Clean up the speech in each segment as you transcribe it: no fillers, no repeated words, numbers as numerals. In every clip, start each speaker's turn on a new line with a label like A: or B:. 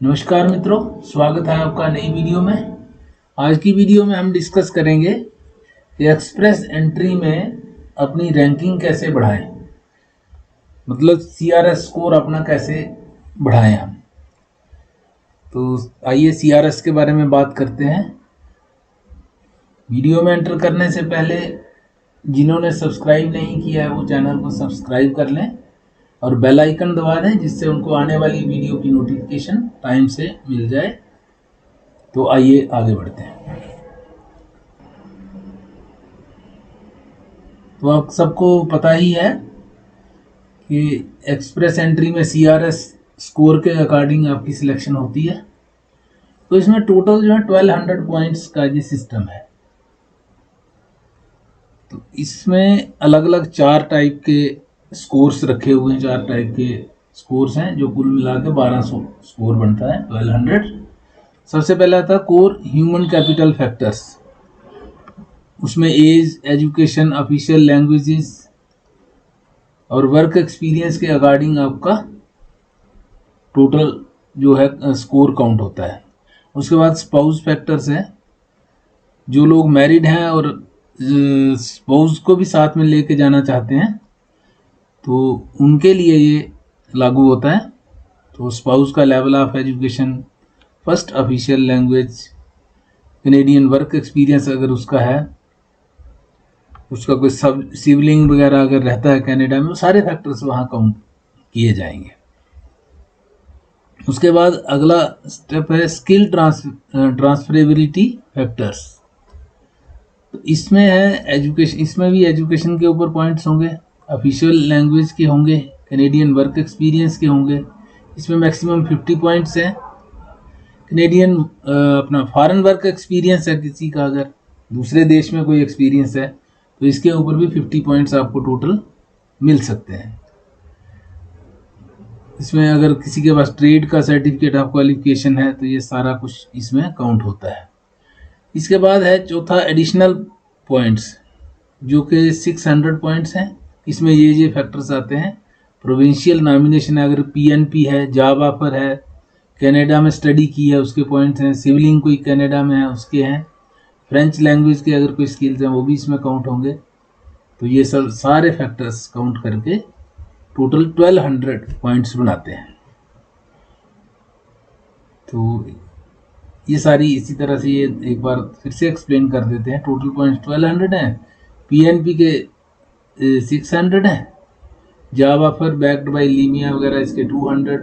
A: नमस्कार मित्रों, स्वागत है आपका नई वीडियो में। आज की वीडियो में हम डिस्कस करेंगे कि एक्सप्रेस एंट्री में अपनी रैंकिंग कैसे बढ़ाएं, मतलब सीआरएस स्कोर अपना कैसे बढ़ाएं हम। तो आइए सीआरएस के बारे में बात करते हैं। वीडियो में एंटर करने से पहले जिन्होंने सब्सक्राइब नहीं किया है वो चैनल को सब्सक्राइब कर लें और बेल आइकन दबा दें, जिससे उनको आने वाली वीडियो की नोटिफिकेशन टाइम से मिल जाए। तो आइए आगे बढ़ते हैं। तो आप सबको पता ही है कि एक्सप्रेस एंट्री में सीआरएस स्कोर के अकॉर्डिंग आपकी सिलेक्शन होती है। तो इसमें टोटल जो है 1200 पॉइंट्स का ये सिस्टम है। तो इसमें अलग अलग 4 टाइप के स्कोर्स रखे हुए हैं, 4 टाइप के स्कोर्स हैं, जो कुल मिला के 1200 स्कोर बनता है 1200। सबसे पहला था कोर ह्यूमन कैपिटल फैक्टर्स। उसमें एज, एजुकेशन, ऑफिशियल लैंग्वेजेस और वर्क एक्सपीरियंस के अकॉर्डिंग आपका टोटल जो है स्कोर काउंट होता है। उसके बाद स्पाउस फैक्टर्स है। जो लोग मैरिड हैं और स्पाउस को भी साथ में लेके जाना चाहते हैं तो उनके लिए ये लागू होता है। तो स्पाउस का level of education, first official language, Canadian work experience अगर उसका है, उसका कोई सब सिबलिंग वगैरह अगर रहता है कनाडा में, वो सारे फैक्टर्स वहाँ काउंट किए जाएंगे। उसके बाद अगला स्टेप है स्किल ट्रांसफरेबिलिटी फैक्टर्स। तो इसमें है एजुकेशन, इसमें भी एजुकेशन के ऊपर पॉइंट्स होंगे, ऑफिशियल लैंग्वेज के होंगे, कैनेडियन वर्क एक्सपीरियंस के होंगे। इसमें मैक्सिमम 50 पॉइंट्स हैं। कैनेडियन अपना फॉरेन वर्क एक्सपीरियंस है किसी का, अगर दूसरे देश में कोई एक्सपीरियंस है तो इसके ऊपर भी 50 पॉइंट्स आपको टोटल मिल सकते हैं। इसमें अगर किसी के पास ट्रेड का सर्टिफिकेट ऑफ क्वालिफिकेशन है तो ये सारा कुछ इसमें काउंट होता है। इसके बाद है चौथा एडिशनल पॉइंट्स, जो कि 600 पॉइंट्स हैं। इसमें ये फैक्टर्स आते हैं। प्रोविंशियल नॉमिनेशन है, अगर पीएनपी है, जॉब ऑफर है, कनाडा में स्टडी की है उसके पॉइंट्स हैं, सिविलिंग कोई कनाडा में है उसके हैं, फ्रेंच लैंग्वेज के अगर कोई स्किल्स हैं वो भी इसमें काउंट होंगे। तो ये सब सारे फैक्टर्स काउंट करके टोटल 1200 पॉइंट्स बनाते हैं। तो ये सारी इसी तरह से, ये एक बार फिर से एक्सप्लेन कर देते हैं। टोटल पॉइंट्स 1200 हैं, पीएनपी के 600 हैं, जॉब ऑफर बैक्ड बाय लीमिया वगैरह इसके 200,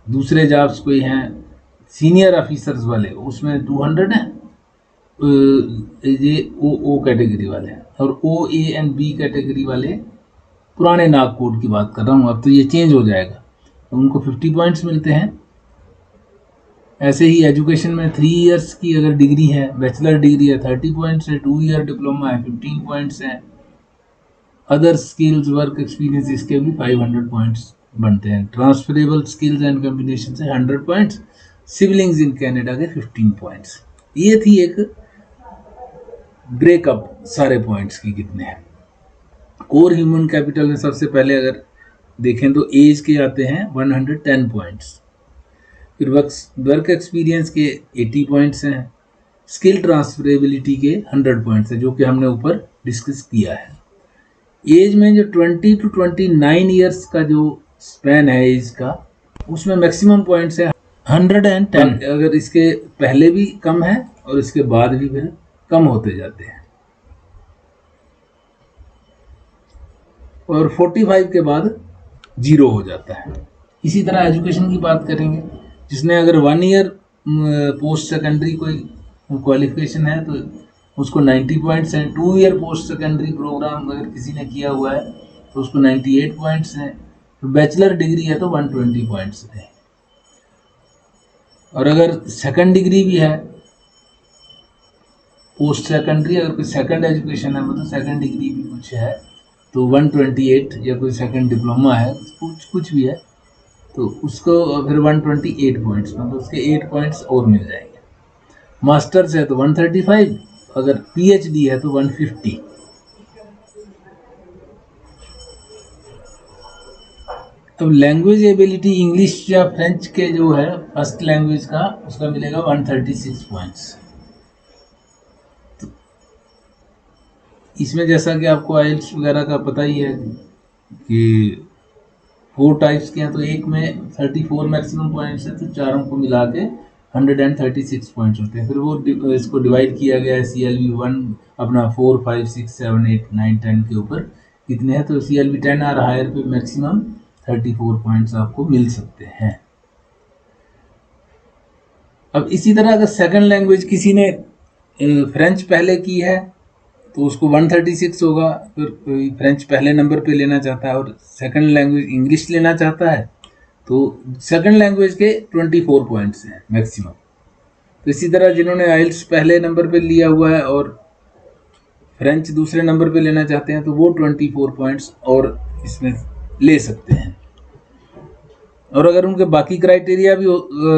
A: दूसरे जॉब्स कोई हैं सीनियर ऑफिसर्स वाले उसमें 200 हैं, ये ओ कैटेगरी वाले हैं। और ओ ए एंड बी कैटेगरी वाले पुराने नाग कोड की बात कर रहा हूँ, अब तो ये चेंज हो जाएगा, तो उनको 50 पॉइंट्स मिलते हैं। ऐसे ही एजुकेशन में 3 इयर्स की अगर डिग्री है, बैचलर डिग्री है 30 पॉइंट्स है, 2 ईयर डिप्लोमा है 15 पॉइंट्स है, अदर स्किल्स वर्क एक्सपीरियंस इसके भी 500 पॉइंट्स बनते हैं। ट्रांसफरेबल स्किल्स एंड कॉम्बिनेशन से 100 पॉइंट्स, सिबलिंग्स इन कनाडा के 15 पॉइंट्स। ये थी एक ब्रेकअप सारे पॉइंट्स की कितने हैं। कोर ह्यूमन कैपिटल में सबसे पहले अगर देखें तो एज के आते हैं 110 पॉइंट्स, फिर वर्क एक्सपीरियंस के 80 पॉइंट्स हैं, स्किल ट्रांसफरेबिलिटी के 100 पॉइंट्स हैं, जो कि हमने ऊपर डिस्कस किया है। एज में जो 20 to 29 ईयर्स का जो स्पैन है एज का, उसमें मैक्सिमम पॉइंट्स है 110। अगर इसके पहले भी कम है और इसके बाद भी फिर कम होते जाते हैं, और 45 के बाद 0 हो जाता है। इसी तरह एजुकेशन की बात करेंगे, जिसने अगर 1 ईयर पोस्ट सेकेंडरी कोई क्वालिफिकेशन है तो उसको 90 पॉइंट्स हैं। 2 ईयर पोस्ट सेकेंडरी प्रोग्राम अगर किसी ने किया हुआ है तो उसको 98 पॉइंट्स हैं। तो बैचलर डिग्री है तो 120 पॉइंट्स हैं। और अगर सेकंड डिग्री भी है, पोस्ट सेकेंडरी अगर कोई सेकंड एजुकेशन है, मतलब सेकंड डिग्री भी कुछ है, तो 128, या कोई सेकंड डिप्लोमा है, कुछ भी है, तो उसको फिर 128 पॉइंट्स, मतलब उसके 8 पॉइंट्स और मिल जाएंगे। मास्टर्स है तो 135, अगर पीएचडी है तो 150। अब लैंग्वेज एबिलिटी इंग्लिश या फ्रेंच के जो है फर्स्ट लैंग्वेज का, उसका मिलेगा 136 पॉइंट्स। तो इसमें जैसा कि आपको आइल्स वगैरह का पता ही है कि 4 टाइप्स के हैं, तो एक में 34 मैक्सिमम पॉइंट्स है, तो चारों को मिला के 136 पॉइंट्स होते हैं। फिर वो इसको डिवाइड किया गया है CLB 1 अपना 4, 5, 6, 7, 8, 9, 10 के ऊपर कितने हैं, तो CLB 10 और हायर पे मैक्सिमम 34 पॉइंट्स आपको मिल सकते हैं। अब इसी तरह अगर सेकंड लैंग्वेज किसी ने फ्रेंच पहले की है तो उसको 136 होगा। फिर कोई फ्रेंच पहले नंबर पे लेना चाहता है और सेकंड लैंग्वेज इंग्लिश लेना चाहता है तो सेकंड लैंग्वेज के 24 पॉइंट्स हैं मैक्सिमम। तो इसी तरह जिन्होंने आइल्स पहले नंबर पे लिया हुआ है और फ्रेंच दूसरे नंबर पे लेना चाहते हैं तो वो 24 पॉइंट्स और इसमें ले सकते हैं। और अगर उनके बाकी क्राइटेरिया भी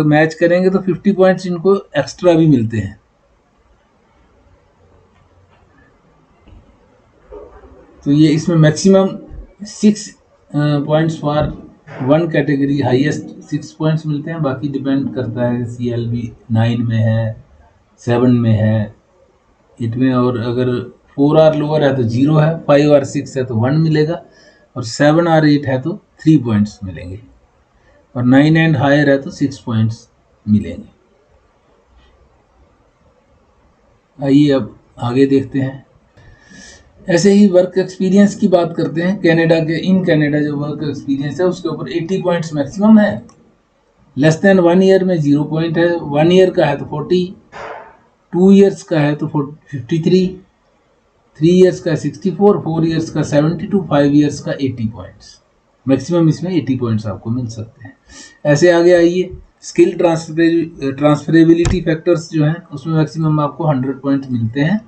A: मैच करेंगे तो 50 पॉइंट्स इनको एक्स्ट्रा भी मिलते हैं। तो ये इसमें maximum 6 points for 1 category, highest 6 points मिलते हैं। बाकी डिपेंड करता है CLB 9 में है, 7 में है, 8 में, और अगर 4 और लोअर है तो 0 है, 5 और 6 है तो 1 मिलेगा, और 7 और 8 है तो 3 पॉइंट्स मिलेंगे, और 9 एंड हायर है तो 6 पॉइंट्स मिलेंगे। आइए अब आगे देखते हैं। ऐसे ही वर्क एक्सपीरियंस की बात करते हैं। कनाडा जो वर्क एक्सपीरियंस है उसके ऊपर 80 पॉइंट्स मैक्सिमम है। लेस देन 1 ईयर में 0 पॉइंट है, 1 ईयर का है तो 40, 2 ईयर्स का है तो 53, 3 ईयर्स का 64, 4 ईयर्स का 72, 5 ईयर्स का 80 पॉइंट्स मैक्सिमम। इसमें 80 पॉइंट्स आपको मिल सकते हैं। ऐसे आगे आइए, स्किल ट्रांसफरेबिलिटी फैक्टर्स जो हैं उसमें मैक्सिमम आपको 100 पॉइंट मिलते हैं।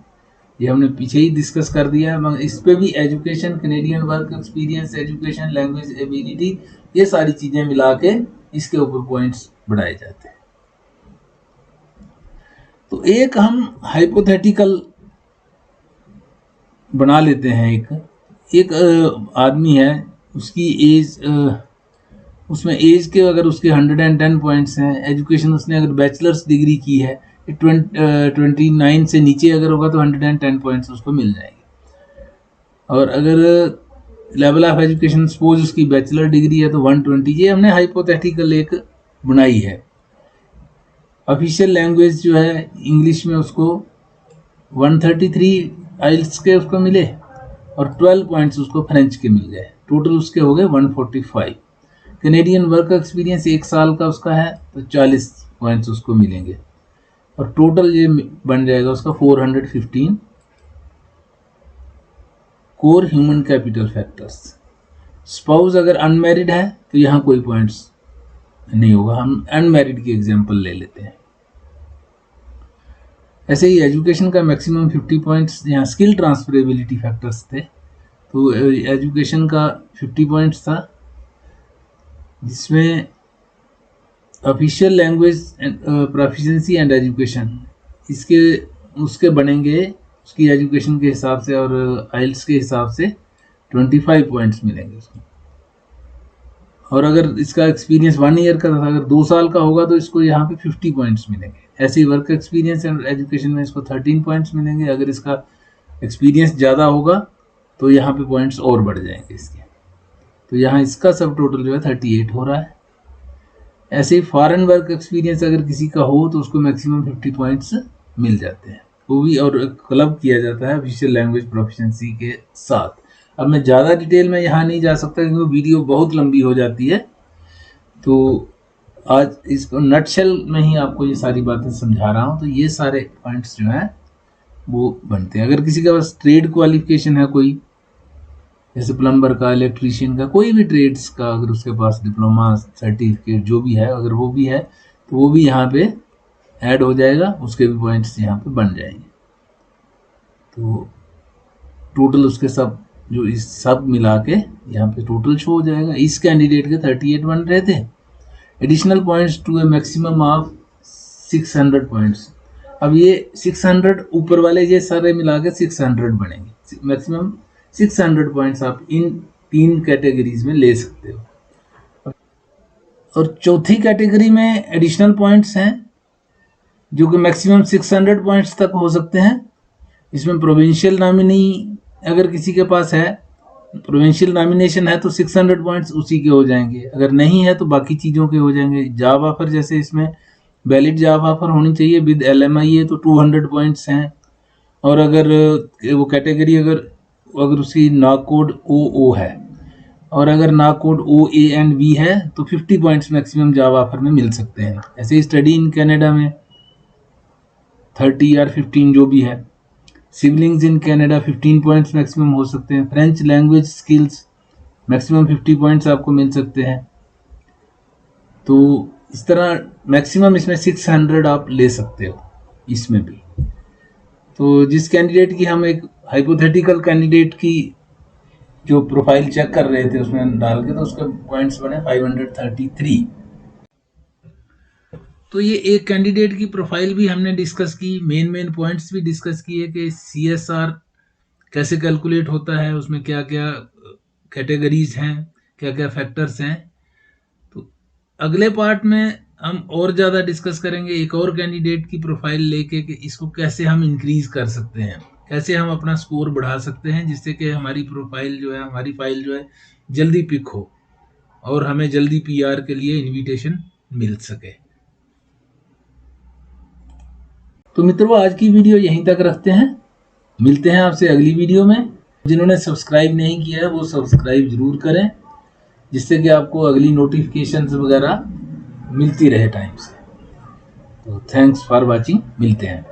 A: ये हमने पीछे ही डिस्कस कर दिया है, मगर इस पे भी education, Canadian work experience, education, language ability, ये सारी चीज़ें मिला के इसके ऊपर पॉइंट्स बढ़ाए जाते हैं। तो एक हम हाइपोथेटिकल बना लेते हैं। एक आदमी है, उसकी एज, उसमें एज के अगर उसके 110 पॉइंट्स हैं, एजुकेशन उसने अगर बैचलर्स डिग्री की है, 29 से नीचे अगर होगा तो 110 पॉइंट्स उसको मिल जाएंगे। और अगर लेवल ऑफ एजुकेशन सपोज उसकी बैचलर डिग्री है तो 120। ये हमने हाइपोथेटिकल एक बनाई है। ऑफिशियल लैंग्वेज जो है इंग्लिश में उसको 133 आइल्स के उसको मिले और 12 पॉइंट्स उसको फ्रेंच के मिल गए, टोटल उसके हो गए 145। कैनेडियन वर्क एक्सपीरियंस 1 साल का उसका है तो 40 पॉइंट्स उसको मिलेंगे, और टोटल ये बन जाएगा उसका 415 core human capital factors. Spouse अगर अनमैरिड है तो यहाँ कोई पॉइंट्स नहीं होगा, हम अनमैरिड की एग्जांपल ले लेते हैं। ऐसे ही एजुकेशन का मैक्सिमम 50 पॉइंट्स, यहाँ स्किल ट्रांसफरेबिलिटी फैक्टर्स थे तो एजुकेशन का 50 पॉइंट्स था, जिसमें official language proficiency and education इसके उसके बनेंगे उसकी एजुकेशन के हिसाब से और आइल्स के हिसाब से 25 पॉइंट्स मिलेंगे उसको। और अगर इसका एक्सपीरियंस 1 ईयर का था, अगर 2 साल का होगा तो इसको यहाँ पे 50 पॉइंट्स मिलेंगे। ऐसे ही वर्क एक्सपीरियंस एंड एजुकेशन में इसको 13 पॉइंट्स मिलेंगे। अगर इसका एक्सपीरियंस ज़्यादा होगा तो यहाँ पे पॉइंट्स और बढ़ जाएंगे इसके। तो यहाँ इसका सब टोटल जो है 38 हो रहा है। ऐसे ही फॉरेन वर्क एक्सपीरियंस अगर किसी का हो तो उसको मैक्सिमम 50 पॉइंट्स मिल जाते हैं, वो भी और क्लब किया जाता है ऑफिशियल लैंग्वेज प्रोफिशिएंसी के साथ। अब मैं ज़्यादा डिटेल में यहाँ नहीं जा सकता क्योंकि वीडियो बहुत लंबी हो जाती है, तो आज इसको नटशेल में ही आपको ये सारी बातें समझा रहा हूँ। तो ये सारे पॉइंट्स जो हैं वो बनते हैं। अगर किसी के पास ट्रेड क्वालिफिकेशन है कोई, जैसे प्लम्बर का, इलेक्ट्रीशियन का, कोई भी ट्रेड्स का, अगर उसके पास डिप्लोमा सर्टिफिकेट जो भी है अगर वो भी है तो वो भी यहाँ पे ऐड हो जाएगा, उसके भी पॉइंट्स यहाँ पे बन जाएंगे। तो टोटल उसके सब जो इस सब मिला के यहाँ पे टोटल शो हो जाएगा। इस कैंडिडेट के 38 बन रहे थे, additional points to a maximum of 600 points. अब ये 600 ऊपर वाले ये सारे मिला के 600 बनेंगे। मैक्सिमम 600 पॉइंट्स आप इन 3 कैटेगरीज में ले सकते हो। और चौथी कैटेगरी में एडिशनल पॉइंट्स हैं जो कि मैक्सिमम 600 पॉइंट्स तक हो सकते हैं। इसमें प्रोविंशियल नॉमिनी अगर किसी के पास है, प्रोविंशियल नॉमिनेशन है तो 600 पॉइंट्स उसी के हो जाएंगे, अगर नहीं है तो बाकी चीज़ों के हो जाएंगे। जॉब ऑफर जैसे इसमें वैलिड जॉब ऑफर होनी चाहिए विद LMIA तो 200 पॉइंट्स हैं। और अगर वो कैटेगरी अगर उसकी नाक कोड OO है और अगर नाक कोड OA एंड V है तो 50 पॉइंट्स मैक्सिमम जॉब ऑफर में मिल सकते हैं। ऐसे ही स्टडी इन कनाडा में 30 और 15 जो भी है। Siblings in Canada 15 points maximum हो सकते हैं। French language skills maximum 50 points आपको मिल सकते हैं। तो इस तरह मैक्सिमम इसमें 600 आप ले सकते हो इसमें भी। तो जिस कैंडिडेट की हम एक हाइपोथेटिकल कैंडिडेट की जो प्रोफाइल चेक कर रहे थे उसमें डाल के, तो उसके पॉइंट्स बने 533। तो ये एक कैंडिडेट की प्रोफाइल भी हमने डिस्कस की, मेन पॉइंट्स भी डिस्कस किए कि CSR कैसे कैलकुलेट होता है, उसमें क्या क्या कैटेगरीज हैं, क्या क्या फैक्टर्स हैं। तो अगले पार्ट में हम और ज़्यादा डिस्कस करेंगे एक और कैंडिडेट की प्रोफाइल लेके कि इसको कैसे हम इंक्रीज कर सकते हैं, कैसे हम अपना स्कोर बढ़ा सकते हैं जिससे कि हमारी प्रोफाइल जो है, हमारी फाइल जो है जल्दी पिक हो और हमें जल्दी PR के लिए इन्विटेशन मिल सके। तो मित्रों आज की वीडियो यहीं तक रखते हैं, मिलते हैं आपसे अगली वीडियो में। जिन्होंने सब्सक्राइब नहीं किया है वो सब्सक्राइब जरूर करें जिससे कि आपको अगली नोटिफिकेशंस वगैरह मिलती रहे टाइम से। तो थैंक्स फॉर वाचिंग, मिलते हैं।